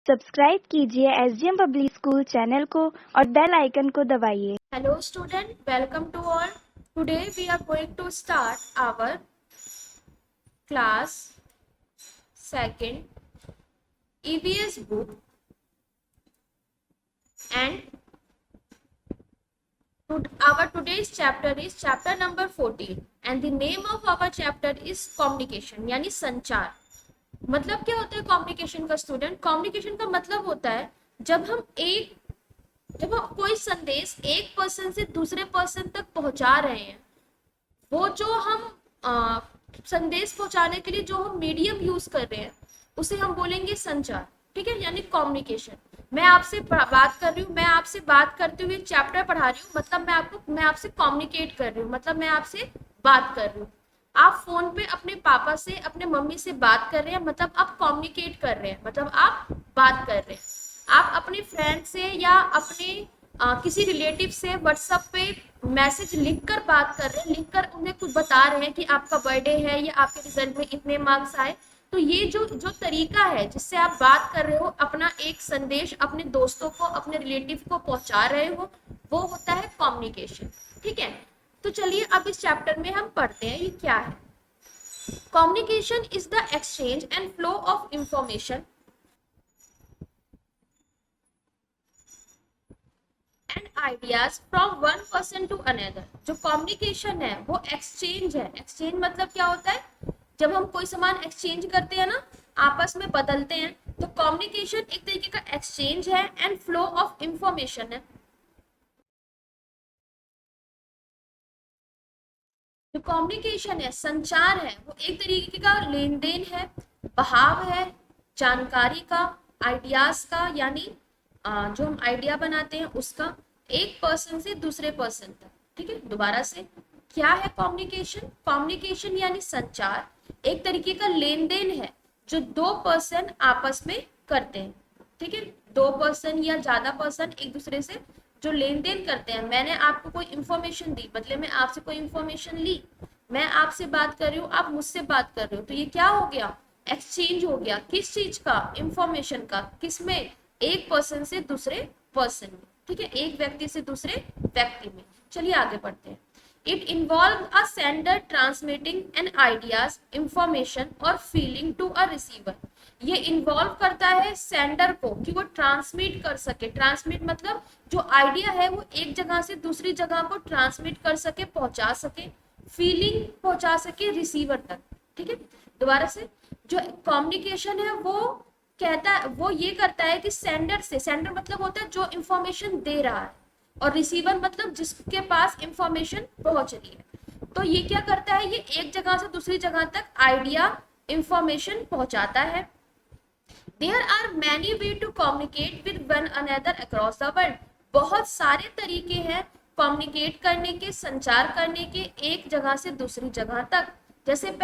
Subscribe कीजिए SDM public school channel को और बेल आइकन को दबाइए। Hello student, welcome to all. Today we are going to start our class second EVS book and our today's chapter is chapter number 14 and the name of our chapter is communication यानी संचार। मतलब क्या होता है communication का student? Communication का मतलब होता है जब हम कोई संदेश एक पर्सन से दूसरे पर्सन तक पहुंचा रहे हैं, वो जो हम संदेश पहुंचाने के लिए जो हम मीडियम यूज कर रहे हैं उसे हम बोलेंगे संचार। ठीक है, यानी कम्युनिकेशन। मैं आपसे बात कर रही हूँ, मैं आपसे बात करते हुए चैप्टर पढ़ा रही हूँ, मतलब मैं आपसे कम्युनिकेट कर रही हूँ, मतलब मैं आपसे बात कर रही हूँ। आप फोन पे अपने पापा से अपने मम्मी से बात कर रहे हैं, मतलब आप कम्युनिकेट कर रहे हैं, मतलब आप बात कर रहे हैं। आप अपने फ्रेंड से या अपने किसी रिलेटिव से व्हाट्सएप पे मैसेज लिखकर बात कर रहे हैं, लिखकर उन्हें कुछ बता रहे हैं कि आपका बर्थडे है या आपके रिजल्ट में इतने मार्क्स आए। तो ये जो तरीका है जिससे आप बात कर रहे हो, अपना एक संदेश अपने दोस्तों को, अपने रिलेटिव को पहुंचा रहे हो, वो होता है कम्युनिकेशन। ठीक है, तो चलिए अब इस चैप्टर में हम पढ़ते हैं ये क्या है। Communication is the exchange and flow of information and ideas from one person to another. जो कम्युनिकेशन है वो एक्सचेंज है। एक्सचेंज मतलब क्या होता है? जब हम कोई सामान एक्सचेंज करते हैं ना, आपस में बदलते हैं, तो कम्युनिकेशन एक तरीके का एक्सचेंज है एंड फ्लो ऑफ इंफॉर्मेशन है। जो कम्युनिकेशन है, संचार है, वो एक तरीके का लेन देन है, बहाव है जानकारी का, आइडियाज का, यानी जो हम आइडिया बनाते हैं उसका, एक पर्सन से दूसरे पर्सन तक। ठीक है, दोबारा से, क्या है कम्युनिकेशन? कम्युनिकेशन यानी संचार एक तरीके का लेन देन है जो दो पर्सन आपस में करते हैं। ठीक है, दो पर्सन या ज्यादा पर्सन एक दूसरे से जो लेन देन करते हैं। मैंने आपको कोई इंफॉर्मेशन दी, बदले में आपसे कोई इंफॉर्मेशन ली, मैं आपसे बात कर रही हूँ, आप मुझसे बात कर रहे हो, तो ये क्या हो गया? एक्सचेंज हो गया। किस चीज का? इंफॉर्मेशन का। किसमें? एक पर्सन से दूसरे पर्सन में। ठीक है, एक व्यक्ति से दूसरे व्यक्ति में। चलिए आगे बढ़ते हैं। It involve a sender transmitting an ideas, information और फीलिंग टू अ रिसीवर। ये इन्वॉल्व करता है सेंडर को कि वो ट्रांसमिट कर सके। ट्रांसमिट मतलब जो आइडिया है वो एक जगह से दूसरी जगह को ट्रांसमिट कर सके, पहुंचा सके, फीलिंग पहुंचा सके रिसीवर तक। ठीक है, दोबारा से, जो कम्युनिकेशन है वो कहता है, वो ये करता है कि सेंडर से, सेंडर मतलब होता है जो इंफॉर्मेशन दे रहा है, और रिसीवर मतलब जिसके पास इंफॉर्मेशन पहुंच रही है। तो ये क्या करता है? ये एक जगह से दूसरी जगह तक आइडिया, इंफॉर्मेशन पहुंचाता है। There are many ways to communicate with one another across the world. बहुत सारे तरीके हैं कम्युनिकेट करने के, संचार करने के एक जगह से दूसरी जगह तक। जैसे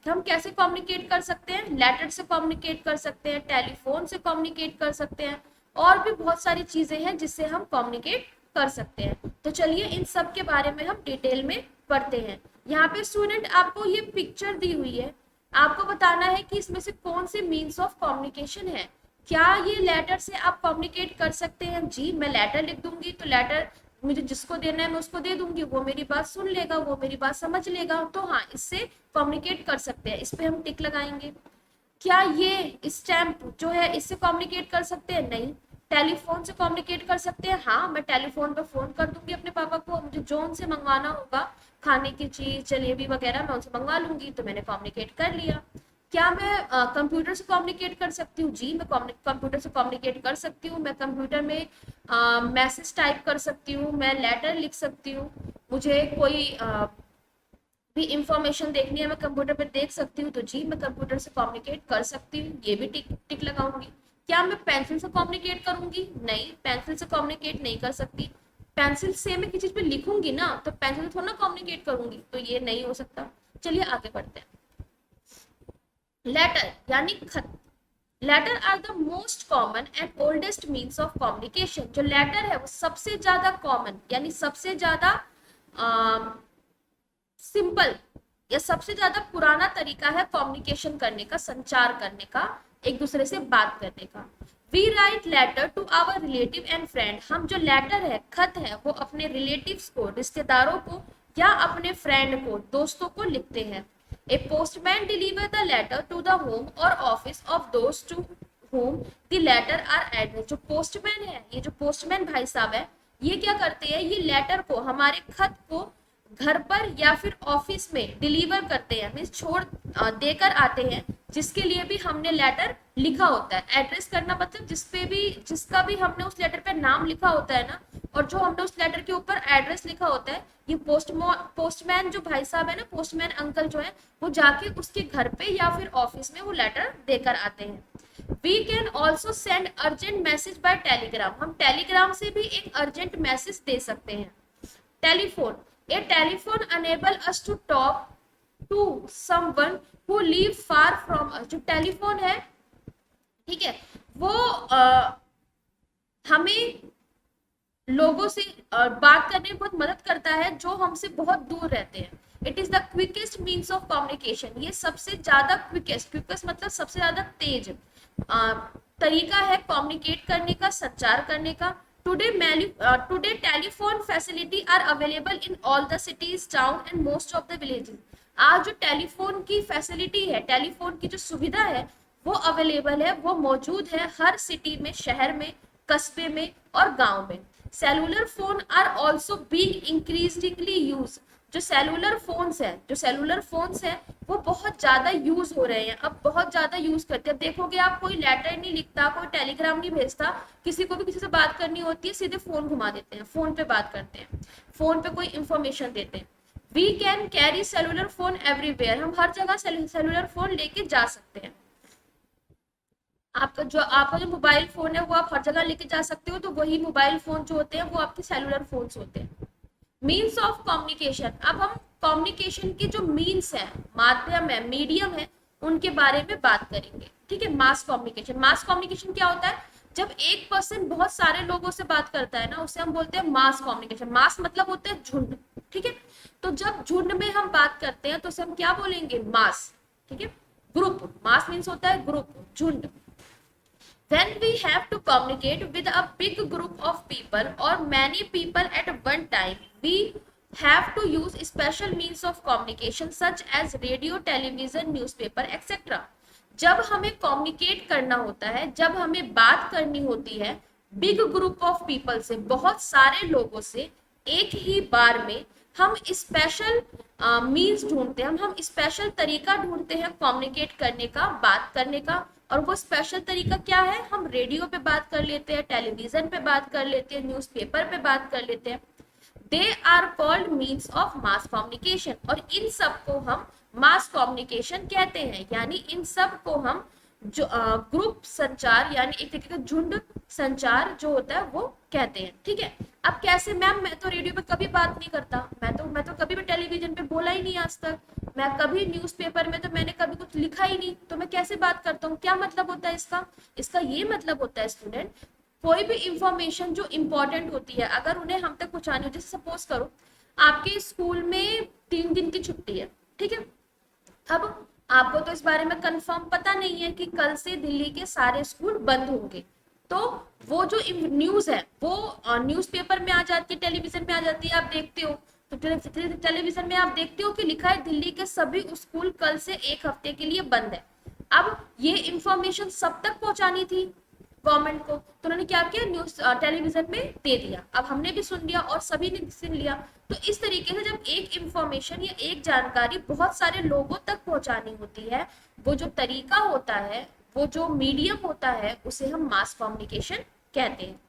हम कैसे कम्युनिकेट कर सकते हैं? लेटर से कम्युनिकेट कर सकते हैं, टेलीफोन से कम्युनिकेट कर सकते हैं, और भी बहुत सारी चीजें हैं जिससे हम कम्युनिकेट कर सकते हैं। तो चलिए इन सब के बारे में हम डिटेल में पढ़ते हैं। यहाँ पे स्टूडेंट आपको ये पिक्चर दी हुई है, आपको बताना है कि इसमें से कौन से मीन्स ऑफ कम्युनिकेशन है। क्या ये लेटर से आप कम्युनिकेट कर सकते हैं? जी, मैं लेटर लिख दूंगी तो लेटर मुझे जिसको देना है मैं उसको दे दूंगी, वो मेरी बात सुन लेगा, वो मेरी बात समझ लेगा, तो हाँ, इससे कम्युनिकेट कर सकते हैं, इस पे हम टिक लगाएंगे। क्या ये स्टैम्प जो है इससे कम्युनिकेट कर सकते हैं? नहीं। टेलीफोन से कम्युनिकेट कर सकते हैं? हाँ, मैं टेलीफोन पे फोन कर दूंगी अपने पापा को, मुझे जो उनसे मंगवाना होगा, खाने की चीज, जलेबी वगैरह, मैं उनसे मंगवा लूंगी, तो मैंने कम्युनिकेट कर लिया। क्या मैं कंप्यूटर से कम्युनिकेट कर सकती हूँ? जी, मैं कंप्यूटर से कम्युनिकेट कर सकती हूँ। मैं कंप्यूटर में मैसेज टाइप कर सकती हूँ, मैं लेटर लिख सकती हूँ, मुझे कोई भी इंफॉर्मेशन देखनी है मैं कंप्यूटर पे देख सकती हूँ, तो जी मैं कंप्यूटर से कम्युनिकेट कर सकती हूँ, ये भी टिक टिक लगाऊंगी। क्या मैं पेंसिल से कम्युनिकेट करूंगी? नहीं, पेंसिल से कम्युनिकेट नहीं कर सकती। पेंसिल से मैं किसी चीज पे लिखूंगी ना, तो पेंसिल से थोड़ा ना कम्युनिकेट करूंगी, तो ये नहीं हो सकता। चलिए आगे बढ़ते हैं। लेटर यानी खत। Letter are the most common and oldest means of communication. जो लेटर है वो सबसे ज्यादा कॉमन यानी सबसे ज्यादा सिंपल या सबसे ज्यादा पुराना तरीका है कम्युनिकेशन करने का, संचार करने का, एक दूसरे से बात करने का। We write letter to our relative and friend, हम जो लेटर है, खत है, वो अपने रिलेटिव्स को, रिश्तेदारों को या अपने फ्रेंड को, दोस्तों को लिखते हैं। A postman deliver the letter to the home और ऑफिस ऑफ दोस्त to whom the letter are addressed। जो पोस्टमैन है, ये जो पोस्टमैन भाई साहब है, ये क्या करते हैं, ये लेटर को, हमारे खत को घर पर या फिर ऑफिस में डिलीवर करते हैं, मीन्स देकर आते हैं, जिसके लिए भी हमने लेटर लिखा होता है। एड्रेस करना मतलब जिसका भी हमने उस लेटर पे नाम लिखा होता है ना, और जो हमने उस लेटर के ऊपर एड्रेस लिखा होता है, ये पोस्टमैन जो भाई साहब है ना, पोस्टमैन अंकल जो है, वो जाके उसके घर पे या फिर ऑफिस में वो लेटर देकर आते हैं। We can also send urgent message by telegram, हम टेलीग्राम से भी एक अर्जेंट मैसेज दे सकते हैं। Telephone, a telephone enable us to talk to someone who live far from us. जो टेलीफोन है, ठीक है, वो हमें लोगों से बात करने में बहुत मदद करता है जो हमसे बहुत दूर रहते हैं। It is the quickest means of communication, ये सबसे ज्यादा क्विकेस्ट मतलब सबसे ज्यादा तेज तरीका है कम्युनिकेट करने का, संचार करने का। Today telephone facility are available in all the cities, town and most of the villages. आज जो टेलीफोन की फैसिलिटी है, टेलीफोन की जो सुविधा है, वो अवेलेबल है, वो मौजूद है हर सिटी में, शहर में, कस्बे में और गांव में। Cellular phone are also being increasingly use, जो सेलुलर फोन्स है वो बहुत ज्यादा यूज हो रहे हैं, अब बहुत ज्यादा यूज करते हैं। देखोगे आप, कोई लेटर नहीं लिखता, कोई टेलीग्राम नहीं भेजता, किसी को भी किसी से बात करनी होती है, सीधे फोन घुमा देते हैं, फोन पे बात करते हैं, फोन पे कोई इंफॉर्मेशन देते हैं। We can carry cellular phone everywhere, हम हर जगह सेलुलर फोन लेके जा सकते हैं। आपका जो मोबाइल फोन है वो आप हर जगह लेके जा सकते हो, तो वही मोबाइल फोन जो होते हैं वो आपके सेलुलर फोन्स होते हैं। मीन्स ऑफ कम्युनिकेशन, अब हम कम्युनिकेशन के जो मीन्स है, माध्यम है, मीडियम है, उनके बारे में बात करेंगे। ठीक है, मास कम्युनिकेशन क्या होता है, जब एक पर्सन बहुत सारे लोगों से बात करता है ना, उसे हम बोलते हैं मास कम्युनिकेशन। मास मतलब होता है झुंड, ठीक है, तो जब झुंड में हम बात करते हैं तो उसे हम क्या बोलेंगे, मास। ठीक है, ग्रुप, मास मीन्स होता है ग्रुप, झुंड। When we have to communicate with a big group of people or many people at one time, we have to use special means of communication such as radio, television, newspaper, etc. जब हमें communicate करना होता है, जब हमें बात करनी होती है बिग ग्रुप ऑफ पीपल से, बहुत सारे लोगों से एक ही बार में, हम स्पेशल मीन्स ढूंढते हैं, हम स्पेशल तरीका ढूंढते हैं कम्युनिकेट करने का, बात करने का। और वो स्पेशल तरीका क्या है, हम रेडियो पे बात कर लेते हैं, टेलीविजन पे बात कर लेते हैं, न्यूज़पेपर पे बात कर लेते हैं। They are called means of mass communication, और इन सब को हम मास कम्युनिकेशन कहते हैं, यानी इन सब को हम जो ग्रुप संचार यानी एक तरीके का झुंड संचार जो होता है वो कहते हैं। ठीक है, अब कैसे मैम, मैं तो रेडियो पे कभी बात नहीं करता, मैं तो कभी भी टेलीविजन पे बोला ही नहीं आज तक, मैं कभी न्यूज़पेपर में तो मैंने कभी कुछ लिखा ही नहीं, तो मैं कैसे बात करता हूँ, क्या मतलब होता है इसका ये मतलब होता है स्टूडेंट, कोई भी इंफॉर्मेशन जो इम्पोर्टेंट होती है, अगर उन्हें हम तक पहुंचानी हो, जैसे सपोज करो आपके स्कूल में 3 दिन की छुट्टी है, ठीक है, अब आपको तो इस बारे में कंफर्म पता नहीं है कि कल से दिल्ली के सारे स्कूल बंद होंगे, तो वो जो न्यूज है वो न्यूज़पेपर में आ जाती है, टेलीविजन में आ जाती है, आप देखते हो, तो टेलीविजन में आप देखते हो कि लिखा है दिल्ली के सभी स्कूल कल से 1 हफ्ते के लिए बंद है। अब ये इंफॉर्मेशन सब तक पहुंचानी थी गवर्नमेंट को, तो उन्होंने क्या किया, न्यूज टेलीविजन में दे दिया, अब हमने भी सुन लिया और सभी ने सुन लिया। तो इस तरीके से जब एक इंफॉर्मेशन या एक जानकारी बहुत सारे लोगों तक पहुंचानी होती है, वो जो तरीका होता है, वो जो मीडियम होता है, उसे हम मास कम्युनिकेशन कहते हैं।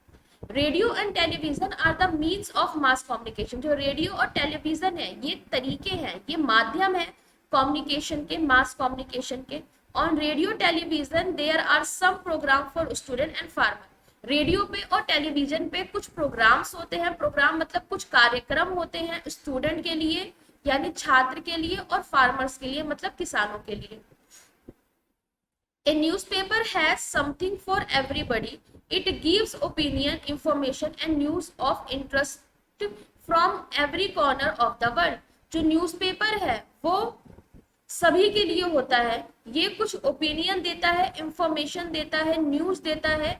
Radio and television are the means of mass communication, जो रेडियो और टेलीविजन है ये तरीके हैं, ये माध्यम है कम्युनिकेशन के, मास कम्युनिकेशन के। On radio television there are some program for student and farmer, radio पे और टेलीविजन पे कुछ प्रोग्राम्स होते हैं, प्रोग्राम मतलब कुछ कार्यक्रम होते हैं स्टूडेंट के लिए यानी छात्र के लिए, और फार्मर्स के लिए मतलब किसानों के लिए। A newspaper has something for everybody. It gives opinion, information and news of interest from every corner of the world. जो न्यूज़पेपर है वो सभी के लिए होता है, ये कुछ ओपिनियन देता है, इंफॉर्मेशन देता है, न्यूज़ देता है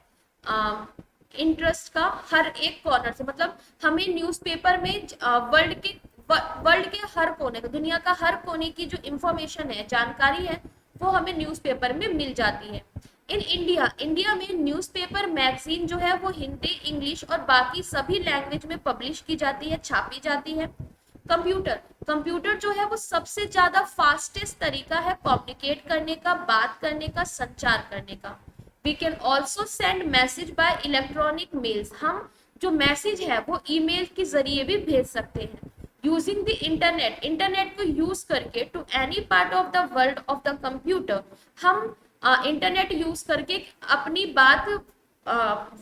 इंटरेस्ट का हर एक कॉर्नर से, मतलब हमें न्यूज़पेपर में वर्ल्ड के हर कोने का, दुनिया का हर कोने की जो इंफॉर्मेशन है, जानकारी है, वो हमें न्यूज़पेपर में मिल जाती है। इन इंडिया में न्यूज़पेपर मैगजीन जो है वो हिंदी, इंग्लिश और बाकी सभी लैंग्वेज में पब्लिश की जाती है, छापी जाती है। कंप्यूटर जो है वो सबसे ज्यादा फास्टेस्ट तरीका है कम्युनिकेट करने का, बात करने का, संचार करने का। We can also send message by electronic mails, हम जो मैसेज है वो ईमेल के जरिए भी भेज सकते हैं। यूजिंग द इंटरनेट को यूज करके to any part of the world of the computer, हम इंटरनेट यूज करके अपनी बात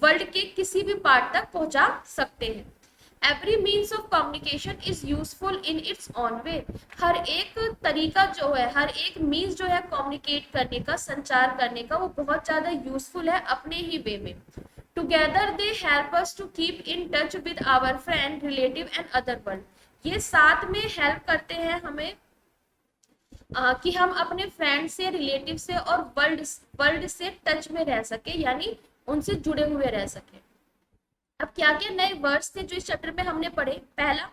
वर्ल्ड के किसी भी पार्ट तक पहुंचा सकते हैं। Every means of communication is useful in its own way, हर एक तरीका जो है, हर एक मीन्स जो है कम्युनिकेट करने का, संचार करने का, वो बहुत ज्यादा यूजफुल है अपने ही वे में। Together they help us to keep in touch with our friend, relative and other world, ये साथ में हेल्प करते हैं हमें कि हम अपने फ्रेंड से, रिलेटिव से और वर्ल्ड से टच में रह सके, यानी उनसे जुड़े हुए रह सके। अब क्या क्या नए वर्ड्स थे जो इस चैप्टर में हमने पढ़े? पहला,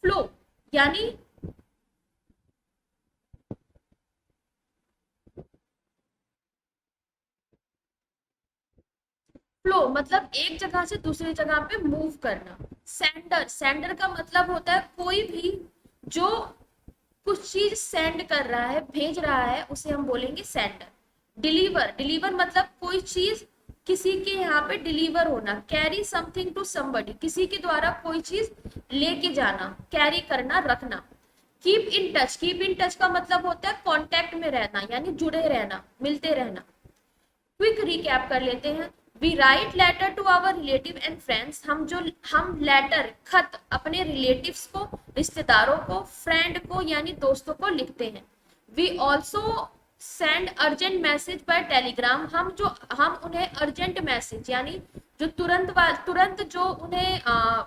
फ्लो, यानी फ्लो मतलब एक जगह से दूसरी जगह पे मूव करना। सेंडर का मतलब होता है कोई भी जो कुछ चीज सेंड कर रहा है, भेज रहा है, उसे हम बोलेंगे सेंडर। डिलीवर मतलब कोई चीज किसी के यहाँ पे डिलीवर होना। कैरी समथिंग टू समबडी, किसी के द्वारा कोई चीज लेके जाना, कैरी करना, रखना। कीप इन टच का मतलब होता है कांटेक्ट में रहना, यानी जुड़े रहना, मिलते रहना। क्विक रिकैप कर लेते हैं। We write letter to our relative and friends, हम लेटर, खत अपने रिलेटिव्स को, रिश्तेदारों को, फ्रेंड को यानी दोस्तों को लिखते हैं। We also send urgent message by telegram, हम उन्हें अर्जेंट मैसेज यानी जो तुरंत जो उन्हें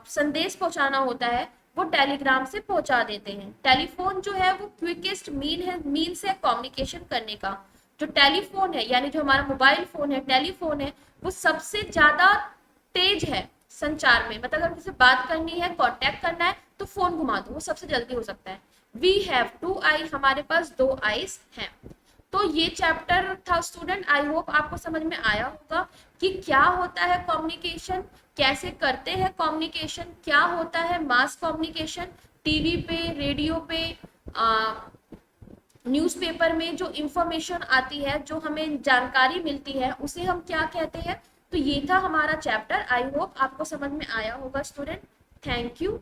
संदेश पहुंचाना होता है वो टेलीग्राम से पहुंचा देते हैं। टेलीफोन जो है वो क्विकेस्ट मीन्स है कम्युनिकेशन करने का। जो टेलीफोन है यानी जो हमारा मोबाइल फोन है, टेलीफोन है, वो सबसे ज्यादा तेज है संचार में, मतलब अगर किसी से बात करनी है, कांटेक्ट करना है तो फोन घुमा दो, वो सबसे जल्दी हो सकता है। वी हैव 2 आई, हमारे पास 2 आईज हैं। तो ये चैप्टर था स्टूडेंट, आई होप आपको समझ में आया होगा कि क्या होता है कम्युनिकेशन, कैसे करते हैं कम्युनिकेशन, क्या होता है मास कम्युनिकेशन, टीवी पे, रेडियो पे, न्यूज़पेपर में जो इंफॉर्मेशन आती है, जो हमें जानकारी मिलती है, उसे हम क्या कहते हैं। तो ये था हमारा चैप्टर, आई होप आपको समझ में आया होगा स्टूडेंट। Thank you.